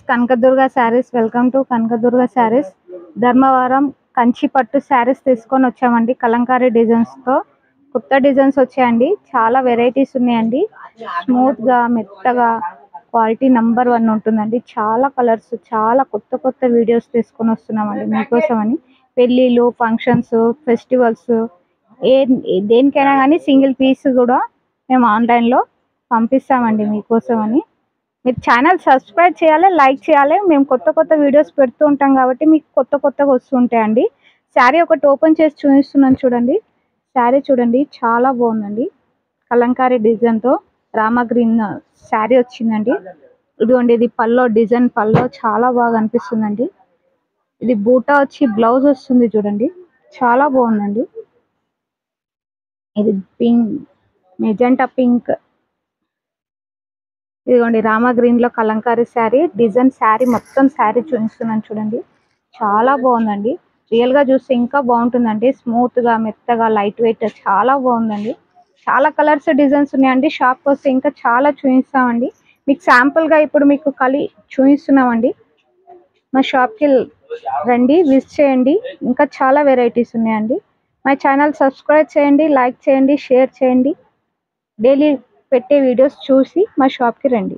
Kanakadurga sarees. Welcome to Kanakadurga sarees. Dharmavaram Kanchi పట్టు sarees తీసుకొని వచ్చామండి. కలంకారీ డిజైన్స్ తో కొత్త డిజైన్స్ వచ్చాయండి. చాలా వెరైటీస్ ఉన్నాయండి. స్మూత్ గా మెత్తగా క్వాలిటీ నంబర్ 1 ఉంటుందండి. చాలా కలర్స్, చాలా కొత్త కొత్త వీడియోస్ తీసుకొని వస్తున్నామండి మీకోసం అని. పెళ్ళిళ్ళు, ఫంక్షన్స్, ఫెస్టివల్స్ దేనికైనా కానీ సింగిల్ పీస్ కూడా మేము ఆన్లైన్లో పంపిస్తామండి మీకోసం అని. మీరు ఛానల్ సబ్స్క్రైబ్ చేయాలి, లైక్ చేయాలి. మేము కొత్త కొత్త వీడియోస్ పెడుతూ ఉంటాం కాబట్టి మీకు కొత్త కొత్తగా వస్తుంటాయండి. శారీ ఒకటి ఓపెన్ చేసి చూపిస్తున్నాను చూడండి. శారీ చూడండి, చాలా బాగుందండి. కలంకారీ డిజైన్తో రామా గ్రీన్ శారీ వచ్చిందండి. ఇదిగోండి, ఇది పల్లో డిజైన్. పల్లో చాలా బాగా అనిపిస్తుందండి. ఇది బూటా వచ్చి బ్లౌజ్ వస్తుంది చూడండి, చాలా బాగుందండి. ఇది పింక్, మెజెంటా పింక్. ఇదిగోండి రామా గ్రీన్ లో కలంకారీ శారీ డిజైన్. శారీ మొత్తం శారీ చూపిస్తున్నాను చూడండి, చాలా బాగుందండి. రియల్ గా చూస్తే ఇంకా బాగుంటుందండి. స్మూత్ గా మెత్తగా లైట్ వెయిట్ చాలా బాగుందండి. చాలా కలర్స్ డిజైన్స్ ఉన్నాయండి. షాప్ వస్తే ఇంకా చాలా చూపిస్తామండి. మీకు శాంపుల్ గా ఇప్పుడు మీకు చూపిస్తున్నామండి. మా షాప్ కి రండి, విజిట్ చేయండి. ఇంకా చాలా వెరైటీస్ ఉన్నాయండి. మా ఛానల్ సబ్స్క్రైబ్ చేయండి, లైక్ చేయండి, షేర్ చేయండి. డైలీ పెట్టే వీడియోస్ చూసి మా షాప్కి రండి.